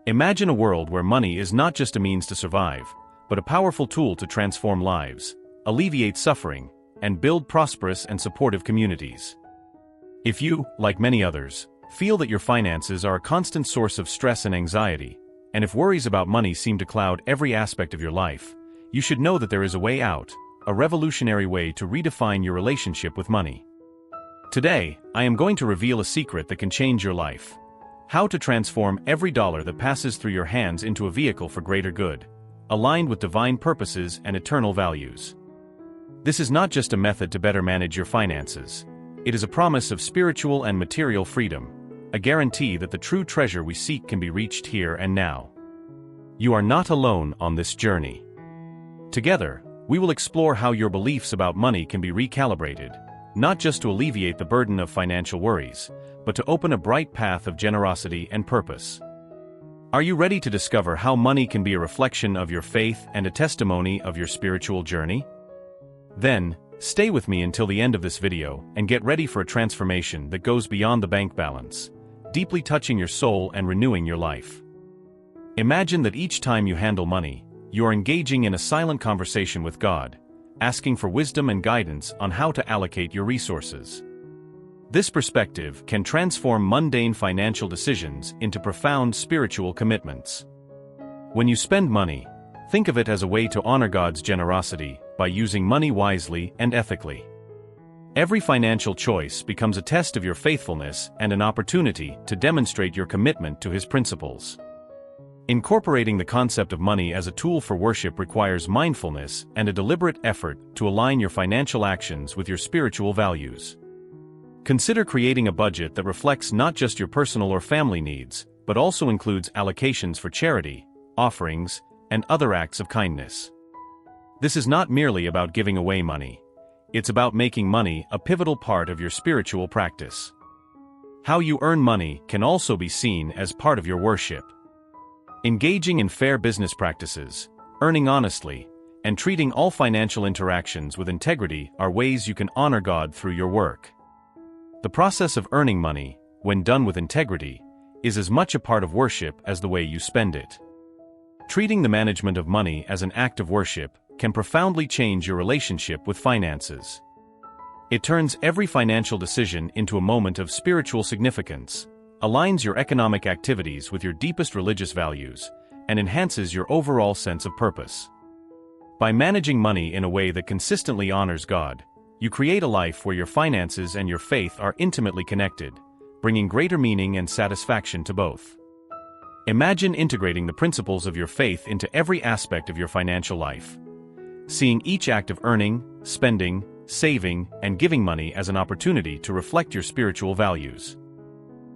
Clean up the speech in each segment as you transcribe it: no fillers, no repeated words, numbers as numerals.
Imagine a world where money is not just a means to survive, but a powerful tool to transform lives, alleviate suffering, and build prosperous and supportive communities. If you, like many others, feel that your finances are a constant source of stress and anxiety, and if worries about money seem to cloud every aspect of your life, you should know that there is a way out, a revolutionary way to redefine your relationship with money. Today, I am going to reveal a secret that can change your life. How to transform every dollar that passes through your hands into a vehicle for greater good, aligned with divine purposes and eternal values. This is not just a method to better manage your finances. It is a promise of spiritual and material freedom, a guarantee that the true treasure we seek can be reached here and now. You are not alone on this journey. Together, we will explore how your beliefs about money can be recalibrated, not just to alleviate the burden of financial worries, but to open a bright path of generosity and purpose. Are you ready to discover how money can be a reflection of your faith and a testimony of your spiritual journey? Then, stay with me until the end of this video and get ready for a transformation that goes beyond the bank balance, deeply touching your soul and renewing your life. Imagine that each time you handle money, you are engaging in a silent conversation with God, asking for wisdom and guidance on how to allocate your resources. This perspective can transform mundane financial decisions into profound spiritual commitments. When you spend money, think of it as a way to honor God's generosity by using money wisely and ethically. Every financial choice becomes a test of your faithfulness and an opportunity to demonstrate your commitment to His principles. Incorporating the concept of money as a tool for worship requires mindfulness and a deliberate effort to align your financial actions with your spiritual values. Consider creating a budget that reflects not just your personal or family needs, but also includes allocations for charity, offerings, and other acts of kindness. This is not merely about giving away money. It's about making money a pivotal part of your spiritual practice. How you earn money can also be seen as part of your worship. Engaging in fair business practices, earning honestly, and treating all financial interactions with integrity are ways you can honor God through your work. The process of earning money, when done with integrity, is as much a part of worship as the way you spend it. Treating the management of money as an act of worship can profoundly change your relationship with finances. It turns every financial decision into a moment of spiritual significance, aligns your economic activities with your deepest religious values, and enhances your overall sense of purpose. By managing money in a way that consistently honors God, you create a life where your finances and your faith are intimately connected, bringing greater meaning and satisfaction to both. Imagine integrating the principles of your faith into every aspect of your financial life, seeing each act of earning, spending, saving, and giving money as an opportunity to reflect your spiritual values.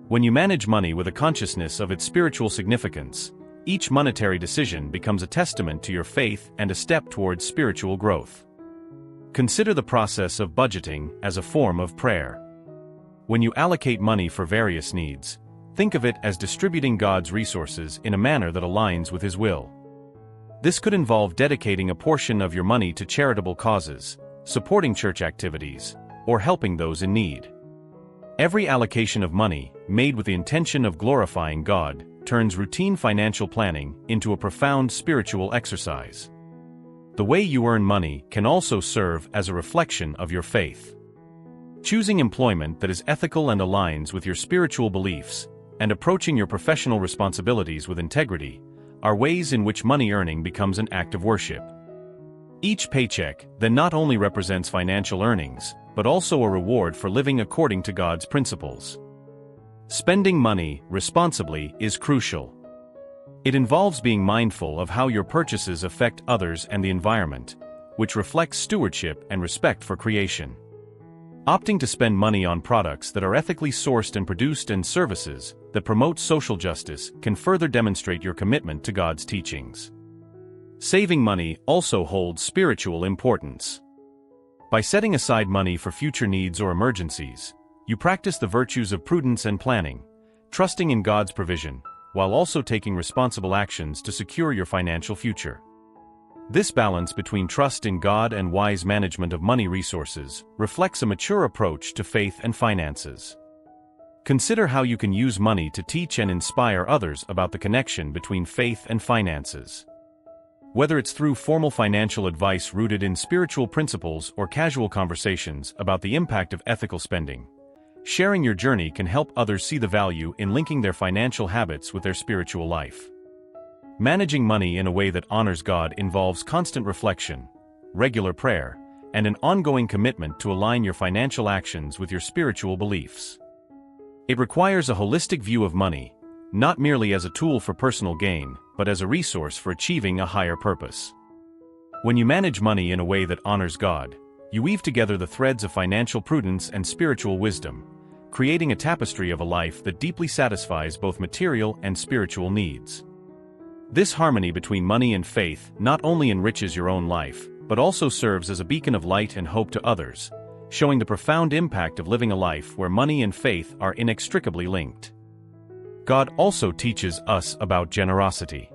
When you manage money with a consciousness of its spiritual significance, each monetary decision becomes a testament to your faith and a step towards spiritual growth. Consider the process of budgeting as a form of prayer. When you allocate money for various needs, think of it as distributing God's resources in a manner that aligns with His will. This could involve dedicating a portion of your money to charitable causes, supporting church activities, or helping those in need. Every allocation of money, made with the intention of glorifying God, turns routine financial planning into a profound spiritual exercise. The way you earn money can also serve as a reflection of your faith. Choosing employment that is ethical and aligns with your spiritual beliefs, and approaching your professional responsibilities with integrity, are ways in which money earning becomes an act of worship. Each paycheck then not only represents financial earnings, but also a reward for living according to God's principles. Spending money responsibly is crucial. It involves being mindful of how your purchases affect others and the environment, which reflects stewardship and respect for creation. Opting to spend money on products that are ethically sourced and produced and services that promote social justice can further demonstrate your commitment to God's teachings. Saving money also holds spiritual importance. By setting aside money for future needs or emergencies, you practice the virtues of prudence and planning, trusting in God's provision, while also taking responsible actions to secure your financial future. This balance between trust in God and wise management of money resources reflects a mature approach to faith and finances. Consider how you can use money to teach and inspire others about the connection between faith and finances. Whether it's through formal financial advice rooted in spiritual principles or casual conversations about the impact of ethical spending, sharing your journey can help others see the value in linking their financial habits with their spiritual life. Managing money in a way that honors God involves constant reflection, regular prayer, and an ongoing commitment to align your financial actions with your spiritual beliefs. It requires a holistic view of money, not merely as a tool for personal gain, but as a resource for achieving a higher purpose. When you manage money in a way that honors God, you weave together the threads of financial prudence and spiritual wisdom, creating a tapestry of a life that deeply satisfies both material and spiritual needs. This harmony between money and faith not only enriches your own life, but also serves as a beacon of light and hope to others, showing the profound impact of living a life where money and faith are inextricably linked. God also teaches us about generosity.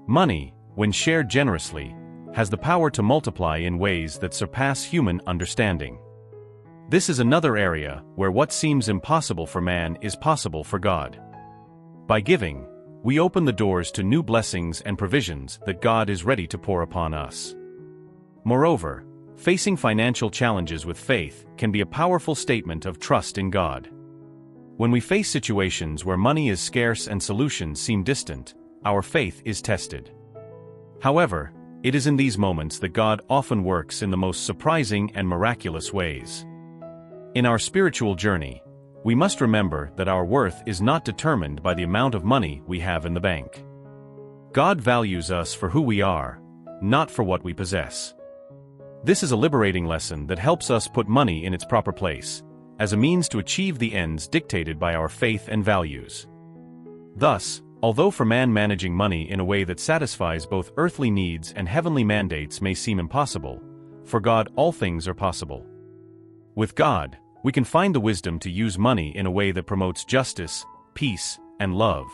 Money, when shared generously, has the power to multiply in ways that surpass human understanding. This is another area where what seems impossible for man is possible for God. By giving, we open the doors to new blessings and provisions that God is ready to pour upon us. Moreover, facing financial challenges with faith can be a powerful statement of trust in God. When we face situations where money is scarce and solutions seem distant, our faith is tested. However, it is in these moments that God often works in the most surprising and miraculous ways. In our spiritual journey, we must remember that our worth is not determined by the amount of money we have in the bank. God values us for who we are, not for what we possess. This is a liberating lesson that helps us put money in its proper place, as a means to achieve the ends dictated by our faith and values. Thus, although for man managing money in a way that satisfies both earthly needs and heavenly mandates may seem impossible, for God all things are possible. With God, we can find the wisdom to use money in a way that promotes justice, peace, and love,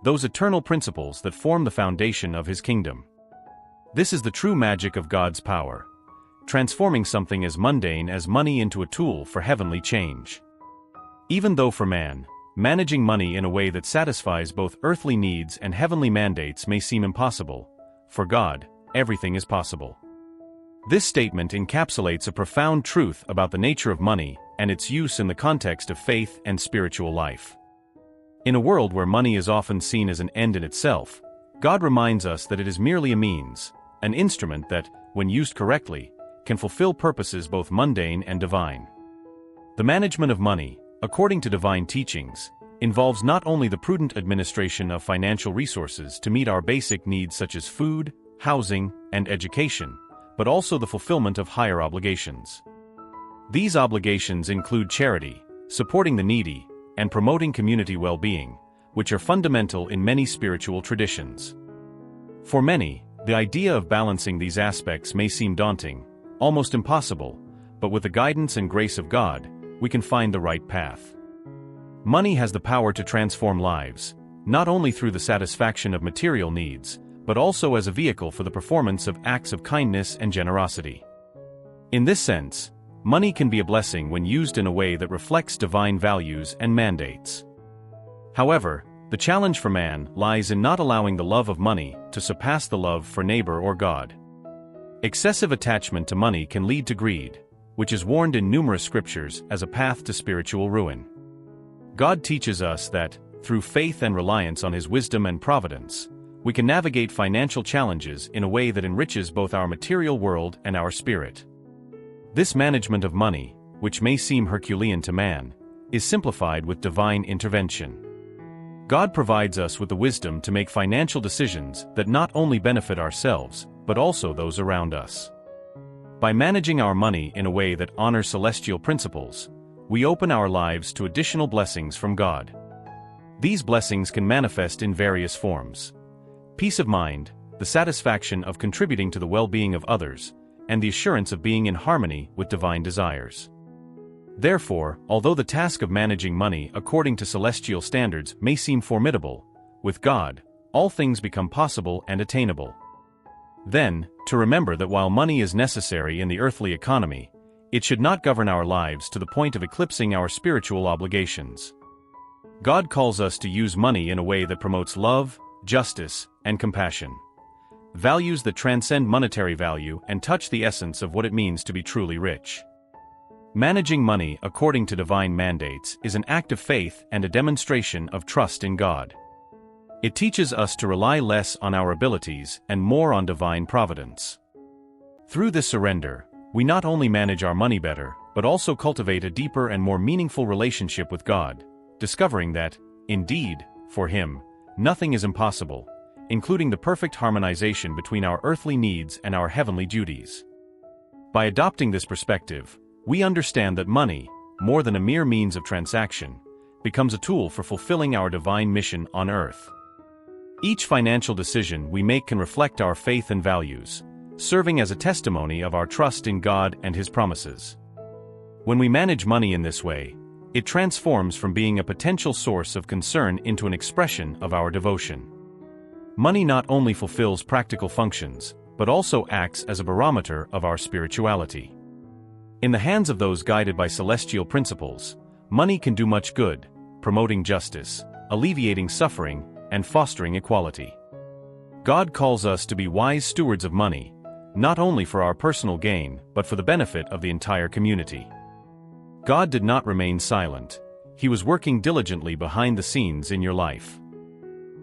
those eternal principles that form the foundation of His kingdom. This is the true magic of God's power, transforming something as mundane as money into a tool for heavenly change. Even though for man, managing money in a way that satisfies both earthly needs and heavenly mandates may seem impossible, for God, everything is possible. This statement encapsulates a profound truth about the nature of money and its use in the context of faith and spiritual life. In a world where money is often seen as an end in itself, God reminds us that it is merely a means, an instrument that, when used correctly, can fulfill purposes both mundane and divine. The management of money, according to divine teachings, involves not only the prudent administration of financial resources to meet our basic needs such as food, housing, and education, but also the fulfillment of higher obligations. These obligations include charity, supporting the needy, and promoting community well-being, which are fundamental in many spiritual traditions. For many, the idea of balancing these aspects may seem daunting, almost impossible, but with the guidance and grace of God, we can find the right path. Money has the power to transform lives, not only through the satisfaction of material needs, but also as a vehicle for the performance of acts of kindness and generosity. In this sense, money can be a blessing when used in a way that reflects divine values and mandates. However, the challenge for man lies in not allowing the love of money to surpass the love for neighbor or God. Excessive attachment to money can lead to greed, which is warned in numerous scriptures as a path to spiritual ruin. God teaches us that, through faith and reliance on His wisdom and providence, we can navigate financial challenges in a way that enriches both our material world and our spirit. This management of money, which may seem Herculean to man, is simplified with divine intervention. God provides us with the wisdom to make financial decisions that not only benefit ourselves, but also those around us. By managing our money in a way that honors celestial principles, we open our lives to additional blessings from God. These blessings can manifest in various forms: peace of mind, the satisfaction of contributing to the well-being of others, and the assurance of being in harmony with divine desires. Therefore, although the task of managing money according to celestial standards may seem formidable, with God, all things become possible and attainable. Then, to remember that while money is necessary in the earthly economy, it should not govern our lives to the point of eclipsing our spiritual obligations. God calls us to use money in a way that promotes love, justice, and compassion. Values that transcend monetary value and touch the essence of what it means to be truly rich. Managing money according to divine mandates is an act of faith and a demonstration of trust in God. It teaches us to rely less on our abilities and more on divine providence. Through this surrender, we not only manage our money better, but also cultivate a deeper and more meaningful relationship with God, discovering that, indeed, for Him, nothing is impossible, including the perfect harmonization between our earthly needs and our heavenly duties. By adopting this perspective, we understand that money, more than a mere means of transaction, becomes a tool for fulfilling our divine mission on earth. Each financial decision we make can reflect our faith and values, serving as a testimony of our trust in God and His promises. When we manage money in this way, it transforms from being a potential source of concern into an expression of our devotion. Money not only fulfills practical functions, but also acts as a barometer of our spirituality. In the hands of those guided by celestial principles, money can do much good, promoting justice, alleviating suffering, and fostering equality. God calls us to be wise stewards of money, not only for our personal gain, but for the benefit of the entire community. God did not remain silent. He was working diligently behind the scenes in your life.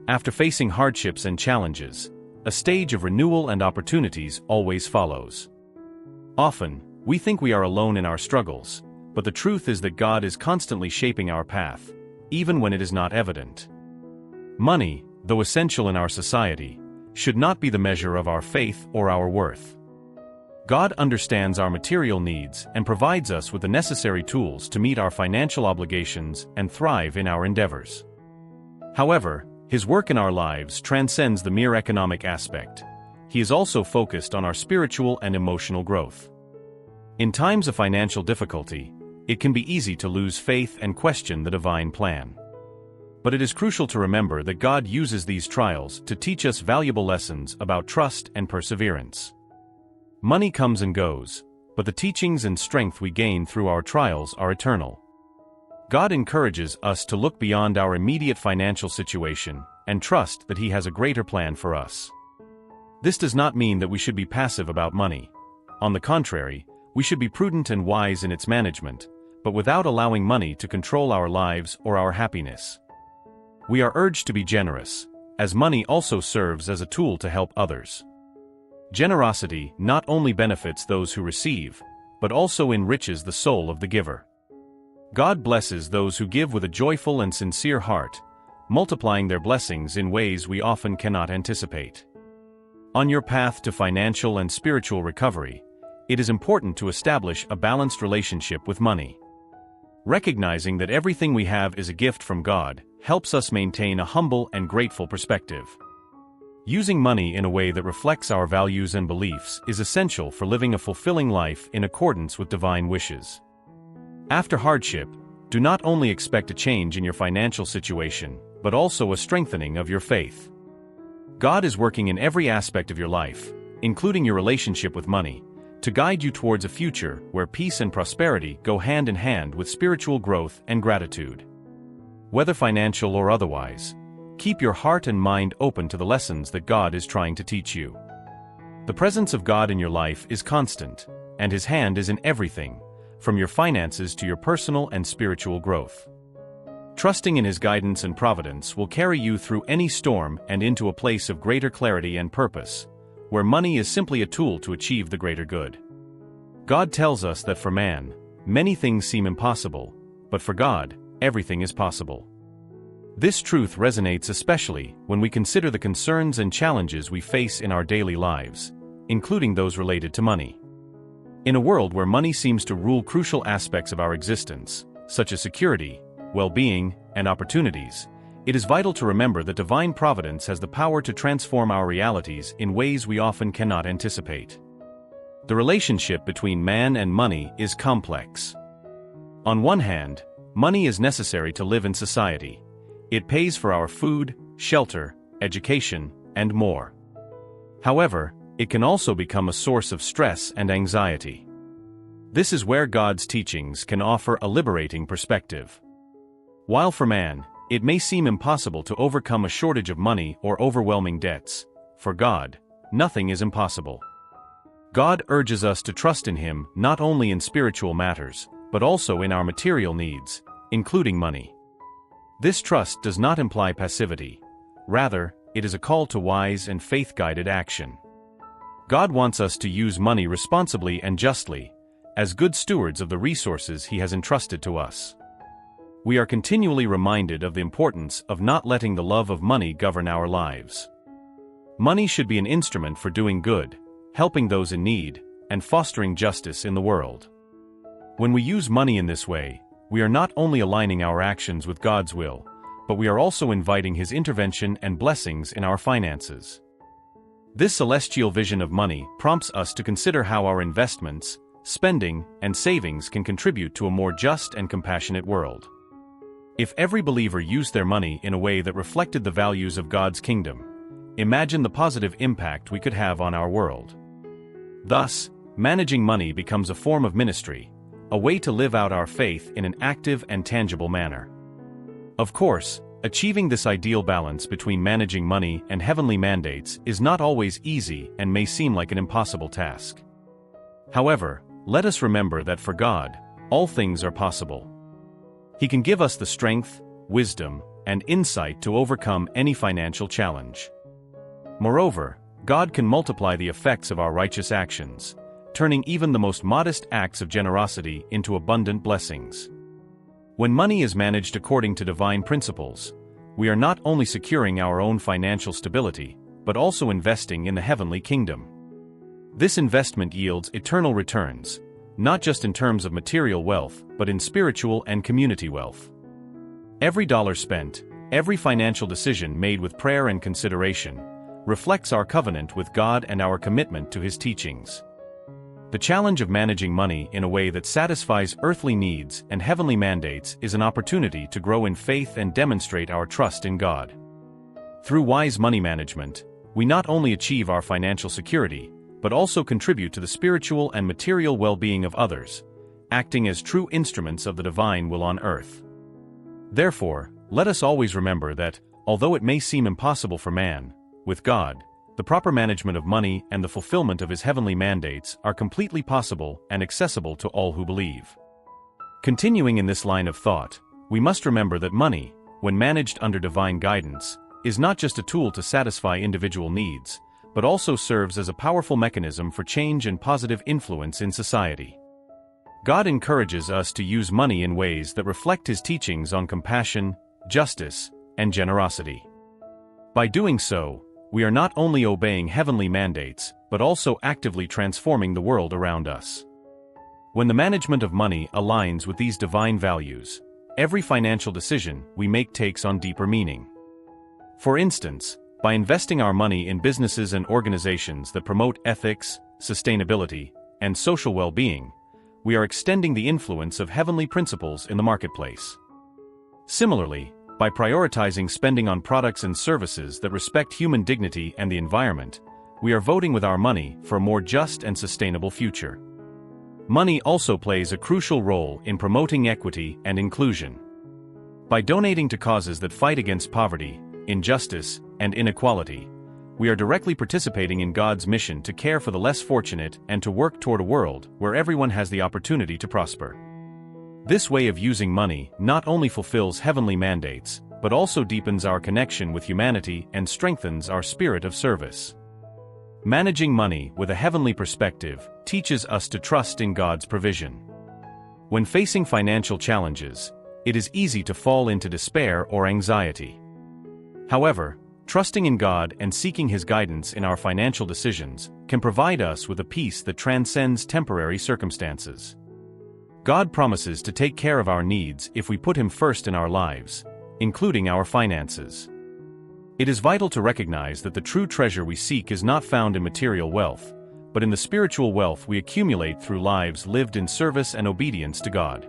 After facing hardships and challenges, a stage of renewal and opportunities always follows. Often, we think we are alone in our struggles, but the truth is that God is constantly shaping our path, even when it is not evident. Money, though essential in our society, should not be the measure of our faith or our worth. God understands our material needs and provides us with the necessary tools to meet our financial obligations and thrive in our endeavors. However, His work in our lives transcends the mere economic aspect. He is also focused on our spiritual and emotional growth. In times of financial difficulty, it can be easy to lose faith and question the divine plan. But it is crucial to remember that God uses these trials to teach us valuable lessons about trust and perseverance. Money comes and goes, but the teachings and strength we gain through our trials are eternal. God encourages us to look beyond our immediate financial situation and trust that He has a greater plan for us. This does not mean that we should be passive about money. On the contrary, we should be prudent and wise in its management, but without allowing money to control our lives or our happiness. We are urged to be generous, as money also serves as a tool to help others. Generosity not only benefits those who receive, but also enriches the soul of the giver. God blesses those who give with a joyful and sincere heart, multiplying their blessings in ways we often cannot anticipate. On your path to financial and spiritual recovery, it is important to establish a balanced relationship with money. Recognizing that everything we have is a gift from God helps us maintain a humble and grateful perspective. Using money in a way that reflects our values and beliefs is essential for living a fulfilling life in accordance with divine wishes. After hardship, do not only expect a change in your financial situation, but also a strengthening of your faith. God is working in every aspect of your life, including your relationship with money, to guide you towards a future where peace and prosperity go hand in hand with spiritual growth and gratitude. Whether financial or otherwise, keep your heart and mind open to the lessons that God is trying to teach you. The presence of God in your life is constant, and His hand is in everything, from your finances to your personal and spiritual growth. Trusting in His guidance and providence will carry you through any storm and into a place of greater clarity and purpose, where money is simply a tool to achieve the greater good. God tells us that for man, many things seem impossible, but for God, everything is possible. This truth resonates especially when we consider the concerns and challenges we face in our daily lives, including those related to money. In a world where money seems to rule crucial aspects of our existence, such as security, well-being, and opportunities, it is vital to remember that divine providence has the power to transform our realities in ways we often cannot anticipate. The relationship between man and money is complex. On one hand, money is necessary to live in society. It pays for our food, shelter, education, and more. However, it can also become a source of stress and anxiety. This is where God's teachings can offer a liberating perspective. While for man, It may seem impossible to overcome a shortage of money or overwhelming debts. For God, nothing is impossible. God urges us to trust in Him not only in spiritual matters, but also in our material needs, including money. This trust does not imply passivity. Rather, it is a call to wise and faith-guided action. God wants us to use money responsibly and justly, as good stewards of the resources He has entrusted to us. We are continually reminded of the importance of not letting the love of money govern our lives. Money should be an instrument for doing good, helping those in need, and fostering justice in the world. When we use money in this way, we are not only aligning our actions with God's will, but we are also inviting His intervention and blessings in our finances. This celestial vision of money prompts us to consider how our investments, spending, and savings can contribute to a more just and compassionate world. If every believer used their money in a way that reflected the values of God's kingdom, imagine the positive impact we could have on our world. Thus, managing money becomes a form of ministry, a way to live out our faith in an active and tangible manner. Of course, achieving this ideal balance between managing money and heavenly mandates is not always easy and may seem like an impossible task. However, let us remember that for God, all things are possible. He can give us the strength, wisdom, and insight to overcome any financial challenge. Moreover, God can multiply the effects of our righteous actions, turning even the most modest acts of generosity into abundant blessings. When money is managed according to divine principles, we are not only securing our own financial stability, but also investing in the heavenly kingdom. This investment yields eternal returns, not just in terms of material wealth, but in spiritual and community wealth. Every dollar spent, every financial decision made with prayer and consideration, reflects our covenant with God and our commitment to His teachings. The challenge of managing money in a way that satisfies earthly needs and heavenly mandates is an opportunity to grow in faith and demonstrate our trust in God. Through wise money management, we not only achieve our financial security, but also contribute to the spiritual and material well-being of others, acting as true instruments of the divine will on earth. Therefore, let us always remember that, although it may seem impossible for man, with God, the proper management of money and the fulfillment of His heavenly mandates are completely possible and accessible to all who believe. Continuing in this line of thought, we must remember that money, when managed under divine guidance, is not just a tool to satisfy individual needs, but also serves as a powerful mechanism for change and positive influence in society. God encourages us to use money in ways that reflect His teachings on compassion, justice, and generosity. By doing so, we are not only obeying heavenly mandates, but also actively transforming the world around us. When the management of money aligns with these divine values, every financial decision we make takes on deeper meaning. For instance, by investing our money in businesses and organizations that promote ethics, sustainability, and social well-being, we are extending the influence of heavenly principles in the marketplace. Similarly, by prioritizing spending on products and services that respect human dignity and the environment, we are voting with our money for a more just and sustainable future. Money also plays a crucial role in promoting equity and inclusion. By donating to causes that fight against poverty, injustice, and inequality, we are directly participating in God's mission to care for the less fortunate and to work toward a world where everyone has the opportunity to prosper. This way of using money not only fulfills heavenly mandates, but also deepens our connection with humanity and strengthens our spirit of service. Managing money with a heavenly perspective teaches us to trust in God's provision. When facing financial challenges, it is easy to fall into despair or anxiety. However, trusting in God and seeking His guidance in our financial decisions can provide us with a peace that transcends temporary circumstances. God promises to take care of our needs if we put Him first in our lives, including our finances. It is vital to recognize that the true treasure we seek is not found in material wealth, but in the spiritual wealth we accumulate through lives lived in service and obedience to God.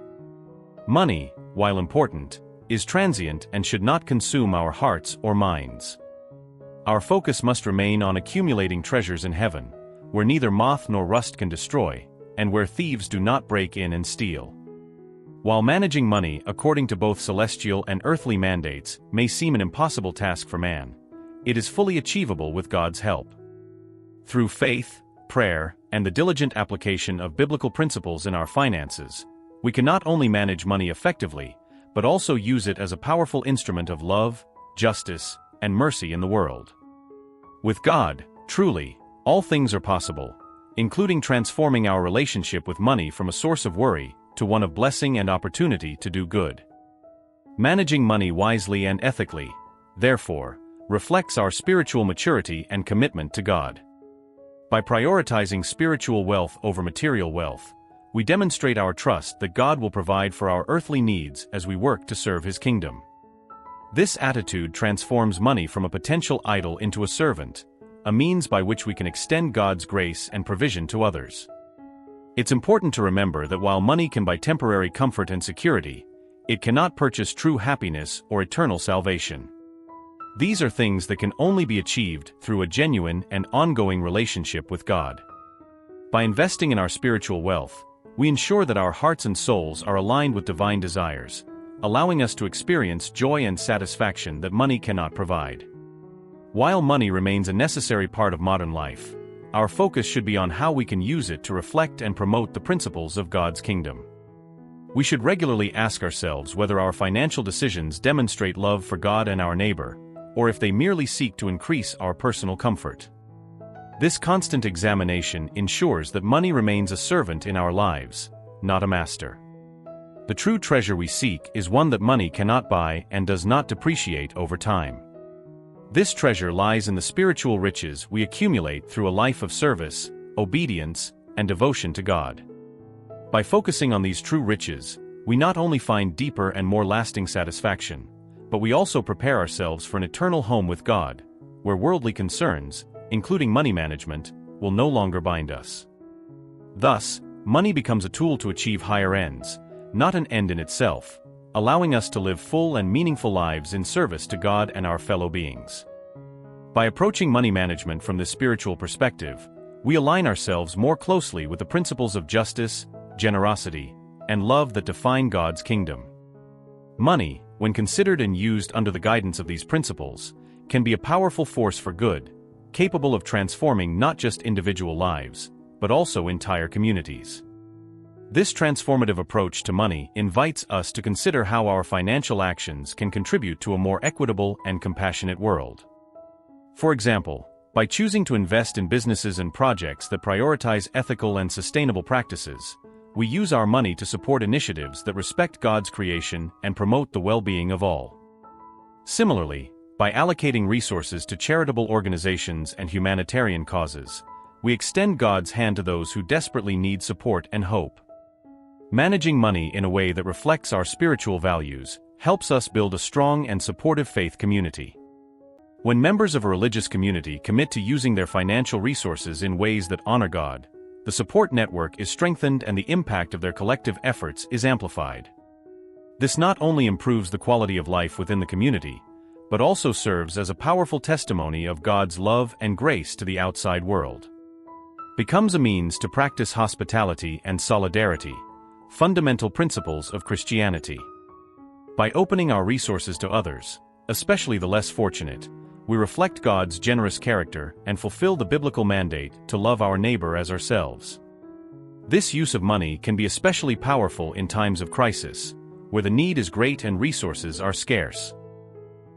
Money, while important, is transient and should not consume our hearts or minds. Our focus must remain on accumulating treasures in heaven, where neither moth nor rust can destroy, and where thieves do not break in and steal. While managing money according to both celestial and earthly mandates may seem an impossible task for man, it is fully achievable with God's help. Through faith, prayer, and the diligent application of biblical principles in our finances, we can not only manage money effectively, but also use it as a powerful instrument of love, justice, and mercy in the world. With God, truly, all things are possible, including transforming our relationship with money from a source of worry to one of blessing and opportunity to do good. Managing money wisely and ethically, therefore, reflects our spiritual maturity and commitment to God. By prioritizing spiritual wealth over material wealth, we demonstrate our trust that God will provide for our earthly needs as we work to serve His kingdom. This attitude transforms money from a potential idol into a servant, a means by which we can extend God's grace and provision to others. It's important to remember that while money can buy temporary comfort and security, it cannot purchase true happiness or eternal salvation. These are things that can only be achieved through a genuine and ongoing relationship with God. By investing in our spiritual wealth, we ensure that our hearts and souls are aligned with divine desires, allowing us to experience joy and satisfaction that money cannot provide. While money remains a necessary part of modern life, our focus should be on how we can use it to reflect and promote the principles of God's kingdom. We should regularly ask ourselves whether our financial decisions demonstrate love for God and our neighbor, or if they merely seek to increase our personal comfort. This constant examination ensures that money remains a servant in our lives, not a master. The true treasure we seek is one that money cannot buy and does not depreciate over time. This treasure lies in the spiritual riches we accumulate through a life of service, obedience, and devotion to God. By focusing on these true riches, we not only find deeper and more lasting satisfaction, but we also prepare ourselves for an eternal home with God, where worldly concerns, including money management, will no longer bind us. Thus, money becomes a tool to achieve higher ends, not an end in itself, allowing us to live full and meaningful lives in service to God and our fellow beings. By approaching money management from this spiritual perspective, we align ourselves more closely with the principles of justice, generosity, and love that define God's kingdom. Money, when considered and used under the guidance of these principles, can be a powerful force for good, capable of transforming not just individual lives, but also entire communities. This transformative approach to money invites us to consider how our financial actions can contribute to a more equitable and compassionate world. For example, by choosing to invest in businesses and projects that prioritize ethical and sustainable practices, we use our money to support initiatives that respect God's creation and promote the well-being of all. Similarly, by allocating resources to charitable organizations and humanitarian causes, we extend God's hand to those who desperately need support and hope. Managing money in a way that reflects our spiritual values helps us build a strong and supportive faith community. When members of a religious community commit to using their financial resources in ways that honor God, the support network is strengthened and the impact of their collective efforts is amplified. This not only improves the quality of life within the community, but also serves as a powerful testimony of God's love and grace to the outside world. Becomes a means to practice hospitality and solidarity, fundamental principles of Christianity. By opening our resources to others, especially the less fortunate, we reflect God's generous character and fulfill the biblical mandate to love our neighbor as ourselves. This use of money can be especially powerful in times of crisis, where the need is great and resources are scarce.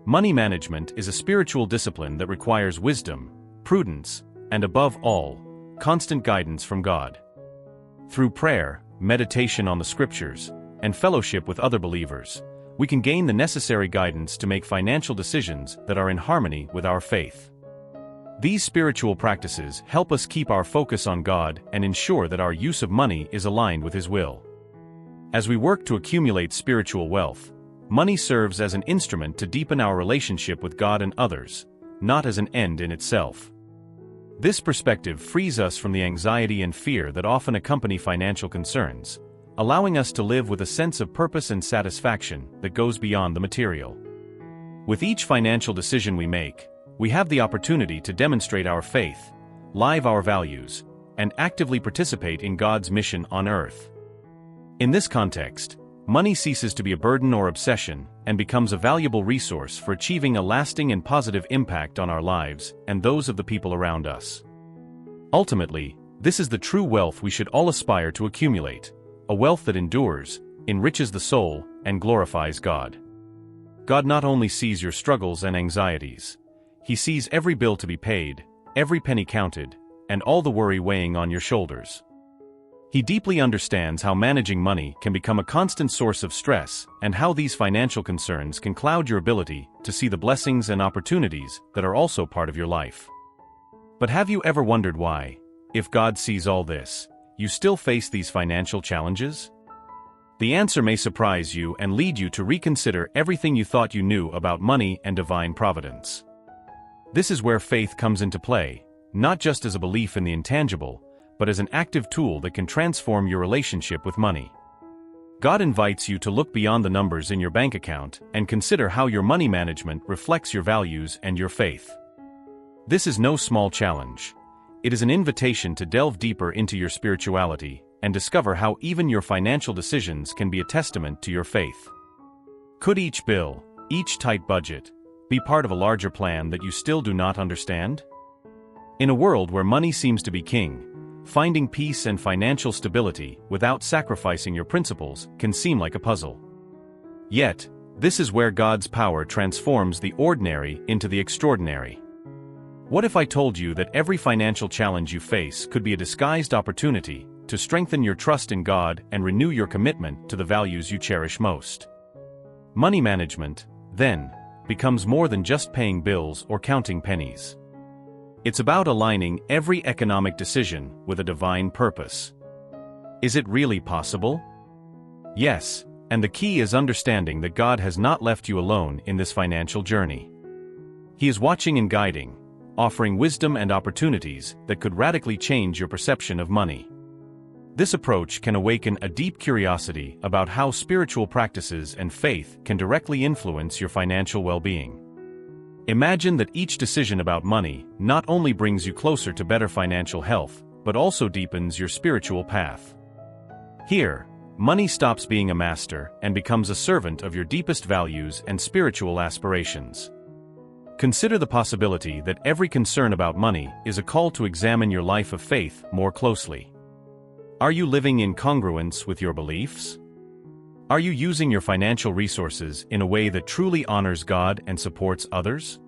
Money management is a spiritual discipline that requires wisdom, prudence, and above all, constant guidance from God. Through prayer, meditation on the scriptures, and fellowship with other believers, we can gain the necessary guidance to make financial decisions that are in harmony with our faith. These spiritual practices help us keep our focus on God and ensure that our use of money is aligned with His will. As we work to accumulate spiritual wealth, money serves as an instrument to deepen our relationship with God and others, not as an end in itself. This perspective frees us from the anxiety and fear that often accompany financial concerns, allowing us to live with a sense of purpose and satisfaction that goes beyond the material. With each financial decision we make, we have the opportunity to demonstrate our faith, live our values, and actively participate in God's mission on earth. In this context, money ceases to be a burden or obsession and becomes a valuable resource for achieving a lasting and positive impact on our lives and those of the people around us. Ultimately, this is the true wealth we should all aspire to accumulate, a wealth that endures, enriches the soul, and glorifies God. God not only sees your struggles and anxieties, He sees every bill to be paid, every penny counted, and all the worry weighing on your shoulders. He deeply understands how managing money can become a constant source of stress and how these financial concerns can cloud your ability to see the blessings and opportunities that are also part of your life. But have you ever wondered why, if God sees all this, you still face these financial challenges? The answer may surprise you and lead you to reconsider everything you thought you knew about money and divine providence. This is where faith comes into play, not just as a belief in the intangible, but as an active tool that can transform your relationship with money. God invites you to look beyond the numbers in your bank account and consider how your money management reflects your values and your faith. This is no small challenge. It is an invitation to delve deeper into your spirituality and discover how even your financial decisions can be a testament to your faith. Could each bill, each tight budget, be part of a larger plan that you still do not understand? In a world where money seems to be king, finding peace and financial stability without sacrificing your principles can seem like a puzzle. Yet, this is where God's power transforms the ordinary into the extraordinary. What if I told you that every financial challenge you face could be a disguised opportunity to strengthen your trust in God and renew your commitment to the values you cherish most? Money management, then, becomes more than just paying bills or counting pennies. It's about aligning every economic decision with a divine purpose. Is it really possible? Yes, and the key is understanding that God has not left you alone in this financial journey. He is watching and guiding, offering wisdom and opportunities that could radically change your perception of money. This approach can awaken a deep curiosity about how spiritual practices and faith can directly influence your financial well-being. Imagine that each decision about money not only brings you closer to better financial health, but also deepens your spiritual path. Here, money stops being a master and becomes a servant of your deepest values and spiritual aspirations. Consider the possibility that every concern about money is a call to examine your life of faith more closely. Are you living in congruence with your beliefs? Are you using your financial resources in a way that truly honors God and supports others?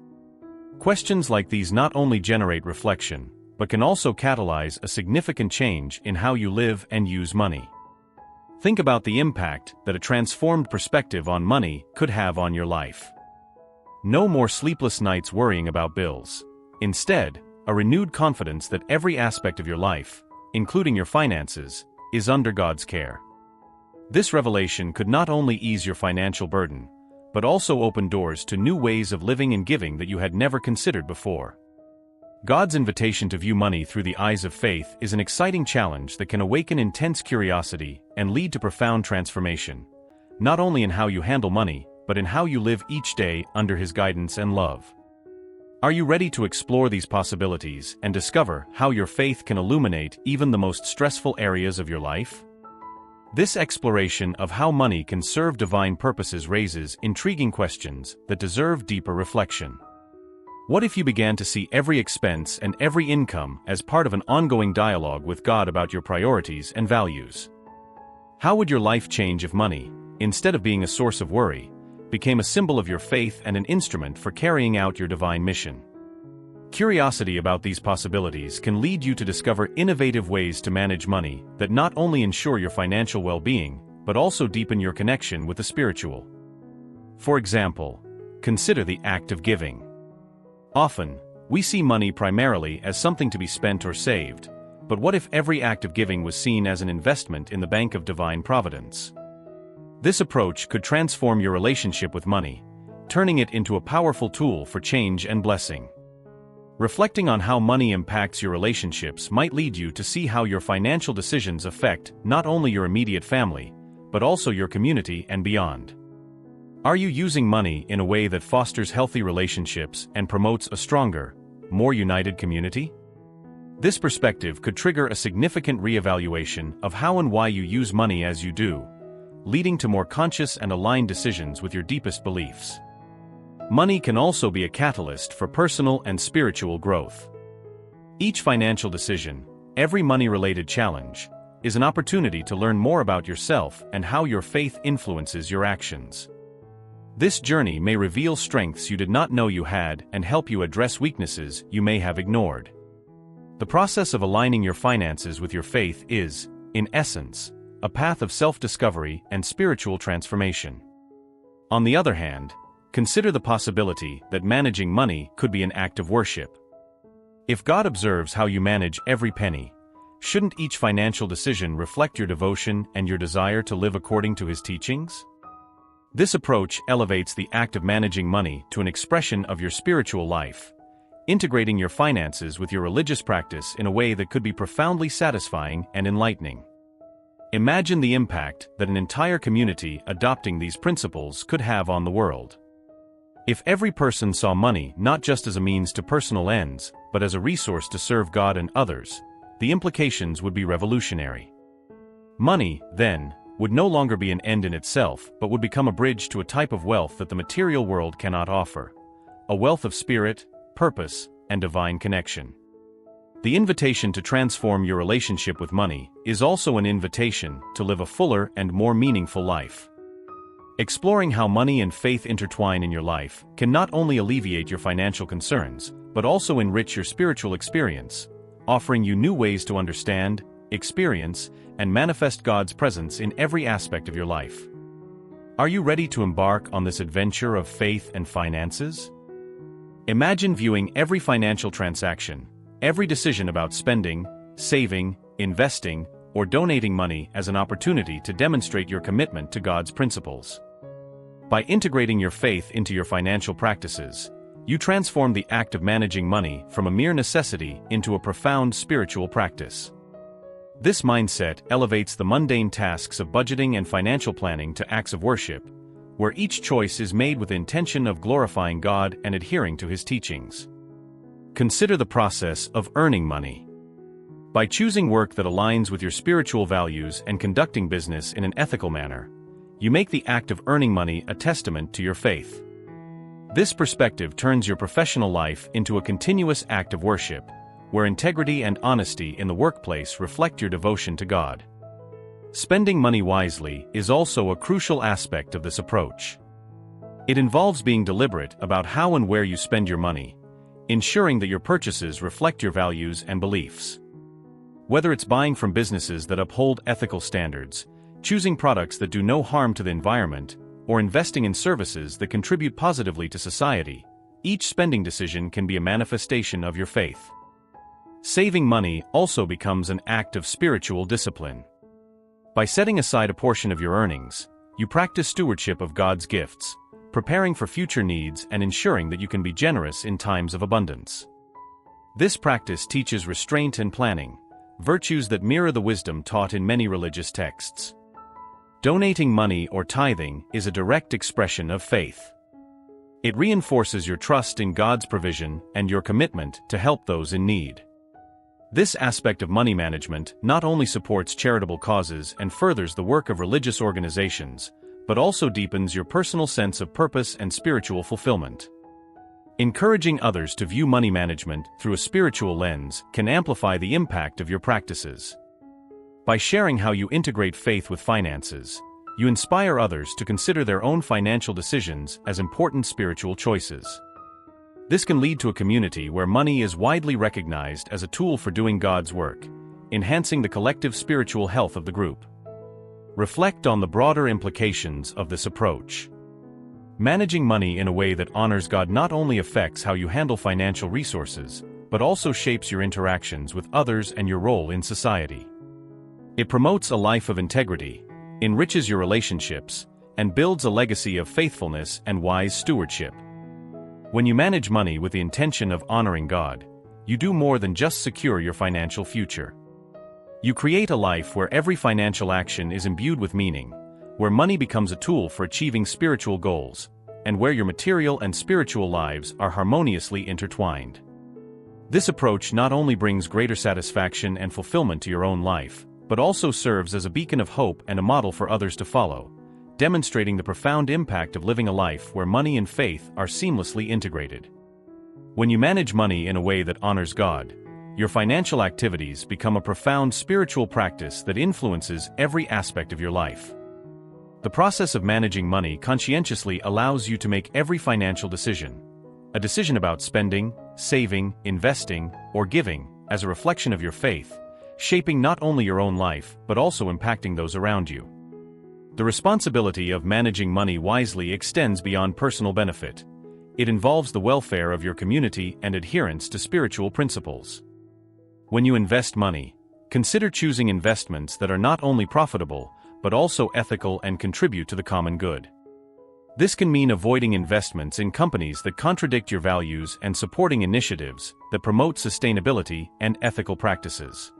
Questions like these not only generate reflection, but can also catalyze a significant change in how you live and use money. Think about the impact that a transformed perspective on money could have on your life. No more sleepless nights worrying about bills. Instead, a renewed confidence that every aspect of your life, including your finances, is under God's care. This revelation could not only ease your financial burden, but also open doors to new ways of living and giving that you had never considered before. God's invitation to view money through the eyes of faith is an exciting challenge that can awaken intense curiosity and lead to profound transformation, not only in how you handle money, but in how you live each day under His guidance and love. Are you ready to explore these possibilities and discover how your faith can illuminate even the most stressful areas of your life? This exploration of how money can serve divine purposes raises intriguing questions that deserve deeper reflection. What if you began to see every expense and every income as part of an ongoing dialogue with God about your priorities and values? How would your life change if money, instead of being a source of worry, became a symbol of your faith and an instrument for carrying out your divine mission? Curiosity about these possibilities can lead you to discover innovative ways to manage money that not only ensure your financial well-being, but also deepen your connection with the spiritual. For example, consider the act of giving. Often, we see money primarily as something to be spent or saved, but what if every act of giving was seen as an investment in the bank of divine providence? This approach could transform your relationship with money, turning it into a powerful tool for change and blessing. Reflecting on how money impacts your relationships might lead you to see how your financial decisions affect not only your immediate family, but also your community and beyond. Are you using money in a way that fosters healthy relationships and promotes a stronger, more united community? This perspective could trigger a significant reevaluation of how and why you use money as you do, leading to more conscious and aligned decisions with your deepest beliefs. Money can also be a catalyst for personal and spiritual growth. Each financial decision, every money-related challenge, is an opportunity to learn more about yourself and how your faith influences your actions. This journey may reveal strengths you did not know you had and help you address weaknesses you may have ignored. The process of aligning your finances with your faith is, in essence, a path of self-discovery and spiritual transformation. On the other hand, consider the possibility that managing money could be an act of worship. If God observes how you manage every penny, shouldn't each financial decision reflect your devotion and your desire to live according to His teachings? This approach elevates the act of managing money to an expression of your spiritual life, integrating your finances with your religious practice in a way that could be profoundly satisfying and enlightening. Imagine the impact that an entire community adopting these principles could have on the world. If every person saw money not just as a means to personal ends, but as a resource to serve God and others, the implications would be revolutionary. Money, then, would no longer be an end in itself, but would become a bridge to a type of wealth that the material world cannot offer, a wealth of spirit, purpose, and divine connection. The invitation to transform your relationship with money is also an invitation to live a fuller and more meaningful life. Exploring how money and faith intertwine in your life can not only alleviate your financial concerns, but also enrich your spiritual experience, offering you new ways to understand, experience, and manifest God's presence in every aspect of your life. Are you ready to embark on this adventure of faith and finances? Imagine viewing every financial transaction, every decision about spending, saving, investing, or donating money as an opportunity to demonstrate your commitment to God's principles. By integrating your faith into your financial practices, you transform the act of managing money from a mere necessity into a profound spiritual practice. This mindset elevates the mundane tasks of budgeting and financial planning to acts of worship, where each choice is made with the intention of glorifying God and adhering to His teachings. Consider the process of earning money. By choosing work that aligns with your spiritual values and conducting business in an ethical manner, you make the act of earning money a testament to your faith. This perspective turns your professional life into a continuous act of worship, where integrity and honesty in the workplace reflect your devotion to God. Spending money wisely is also a crucial aspect of this approach. It involves being deliberate about how and where you spend your money, ensuring that your purchases reflect your values and beliefs. Whether it's buying from businesses that uphold ethical standards, choosing products that do no harm to the environment, or investing in services that contribute positively to society, each spending decision can be a manifestation of your faith. Saving money also becomes an act of spiritual discipline. By setting aside a portion of your earnings, you practice stewardship of God's gifts, preparing for future needs and ensuring that you can be generous in times of abundance. This practice teaches restraint and planning, virtues that mirror the wisdom taught in many religious texts. Donating money or tithing is a direct expression of faith. It reinforces your trust in God's provision and your commitment to help those in need. This aspect of money management not only supports charitable causes and furthers the work of religious organizations, but also deepens your personal sense of purpose and spiritual fulfillment. Encouraging others to view money management through a spiritual lens can amplify the impact of your practices. By sharing how you integrate faith with finances, you inspire others to consider their own financial decisions as important spiritual choices. This can lead to a community where money is widely recognized as a tool for doing God's work, enhancing the collective spiritual health of the group. Reflect on the broader implications of this approach. Managing money in a way that honors God not only affects how you handle financial resources, but also shapes your interactions with others and your role in society. It promotes a life of integrity, enriches your relationships, and builds a legacy of faithfulness and wise stewardship. When you manage money with the intention of honoring God, you do more than just secure your financial future. You create a life where every financial action is imbued with meaning, where money becomes a tool for achieving spiritual goals, and where your material and spiritual lives are harmoniously intertwined. This approach not only brings greater satisfaction and fulfillment to your own life, but also serves as a beacon of hope and a model for others to follow, demonstrating the profound impact of living a life where money and faith are seamlessly integrated. When you manage money in a way that honors God, your financial activities become a profound spiritual practice that influences every aspect of your life. The process of managing money conscientiously allows you to make every financial decision, a decision about spending, saving, investing, or giving, as a reflection of your faith, shaping not only your own life but also impacting those around you. The responsibility of managing money wisely extends beyond personal benefit. It involves the welfare of your community and adherence to spiritual principles. When you invest money, consider choosing investments that are not only profitable, but also ethical and contribute to the common good. This can mean avoiding investments in companies that contradict your values and supporting initiatives that promote sustainability and ethical practices.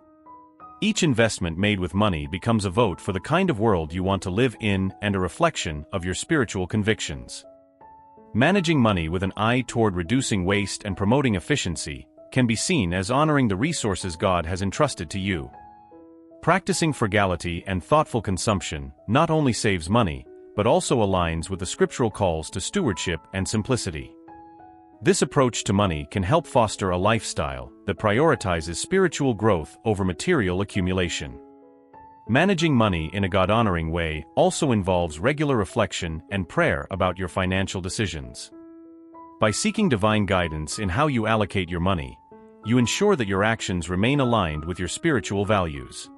Each investment made with money becomes a vote for the kind of world you want to live in and a reflection of your spiritual convictions. Managing money with an eye toward reducing waste and promoting efficiency can be seen as honoring the resources God has entrusted to you. Practicing frugality and thoughtful consumption not only saves money, but also aligns with the scriptural calls to stewardship and simplicity. This approach to money can help foster a lifestyle that prioritizes spiritual growth over material accumulation. Managing money in a God-honoring way also involves regular reflection and prayer about your financial decisions. By seeking divine guidance in how you allocate your money, you ensure that your actions remain aligned with your spiritual values.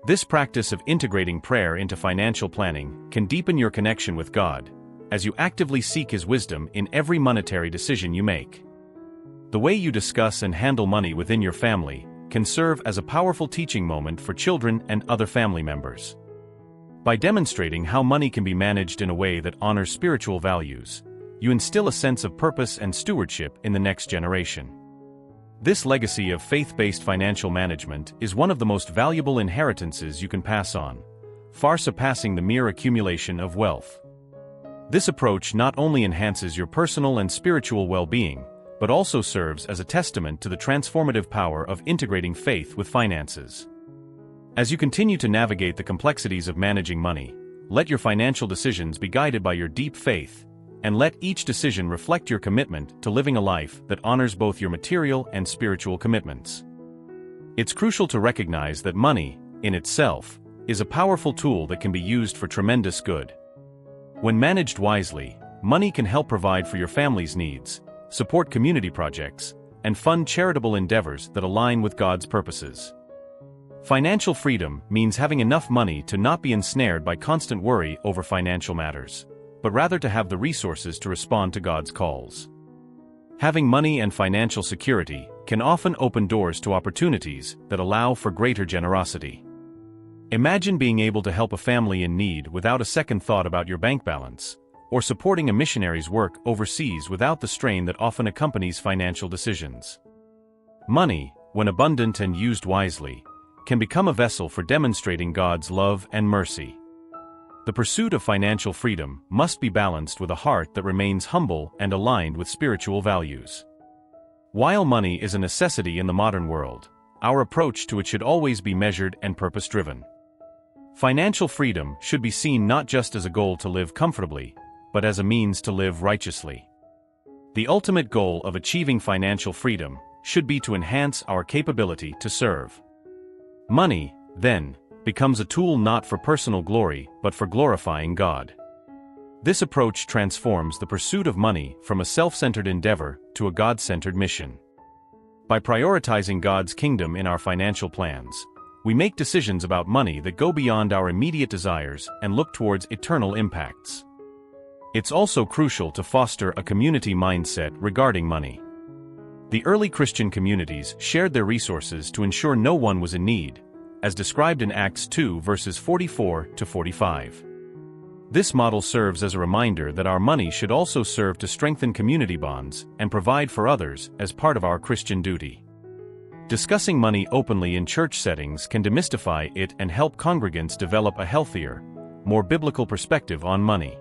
This practice of integrating prayer into financial planning can deepen your connection with God, as you actively seek His wisdom in every monetary decision you make. The way you discuss and handle money within your family can serve as a powerful teaching moment for children and other family members. By demonstrating how money can be managed in a way that honors spiritual values, you instill a sense of purpose and stewardship in the next generation. This legacy of faith-based financial management is one of the most valuable inheritances you can pass on, far surpassing the mere accumulation of wealth. This approach not only enhances your personal and spiritual well-being, but also serves as a testament to the transformative power of integrating faith with finances. As you continue to navigate the complexities of managing money, let your financial decisions be guided by your deep faith, and let each decision reflect your commitment to living a life that honors both your material and spiritual commitments. It's crucial to recognize that money, in itself, is a powerful tool that can be used for tremendous good. When managed wisely, money can help provide for your family's needs, support community projects, and fund charitable endeavors that align with God's purposes. Financial freedom means having enough money to not be ensnared by constant worry over financial matters, but rather to have the resources to respond to God's calls. Having money and financial security can often open doors to opportunities that allow for greater generosity. Imagine being able to help a family in need without a second thought about your bank balance, or supporting a missionary's work overseas without the strain that often accompanies financial decisions. Money, when abundant and used wisely, can become a vessel for demonstrating God's love and mercy. The pursuit of financial freedom must be balanced with a heart that remains humble and aligned with spiritual values. While money is a necessity in the modern world, our approach to it should always be measured and purpose-driven. Financial freedom should be seen not just as a goal to live comfortably, but as a means to live righteously. The ultimate goal of achieving financial freedom should be to enhance our capability to serve. Money, then, becomes a tool not for personal glory but for glorifying God. This approach transforms the pursuit of money from a self-centered endeavor to a God-centered mission. By prioritizing God's kingdom in our financial plans, we make decisions about money that go beyond our immediate desires and look towards eternal impacts. It's also crucial to foster a community mindset regarding money. The early Christian communities shared their resources to ensure no one was in need, as described in Acts 2 verses 44 to 45. This model serves as a reminder that our money should also serve to strengthen community bonds and provide for others as part of our Christian duty. Discussing money openly in church settings can demystify it and help congregants develop a healthier, more biblical perspective on money.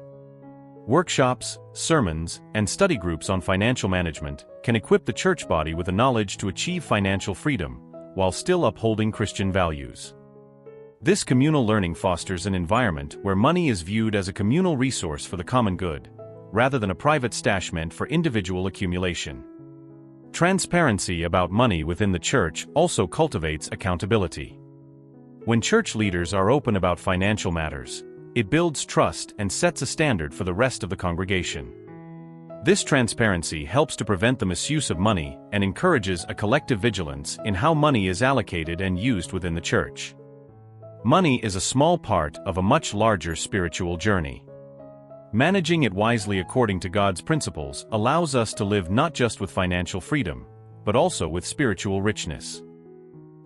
Workshops, sermons, and study groups on financial management can equip the church body with the knowledge to achieve financial freedom, while still upholding Christian values. This communal learning fosters an environment where money is viewed as a communal resource for the common good, rather than a private stash meant for individual accumulation. Transparency about money within the church also cultivates accountability. When church leaders are open about financial matters, it builds trust and sets a standard for the rest of the congregation. This transparency helps to prevent the misuse of money and encourages a collective vigilance in how money is allocated and used within the church. Money is a small part of a much larger spiritual journey. Managing it wisely according to God's principles allows us to live not just with financial freedom, but also with spiritual richness.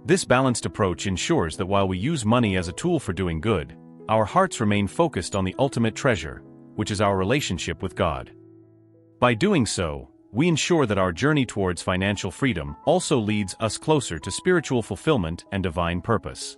This balanced approach ensures that while we use money as a tool for doing good, our hearts remain focused on the ultimate treasure, which is our relationship with God. By doing so, we ensure that our journey towards financial freedom also leads us closer to spiritual fulfillment and divine purpose.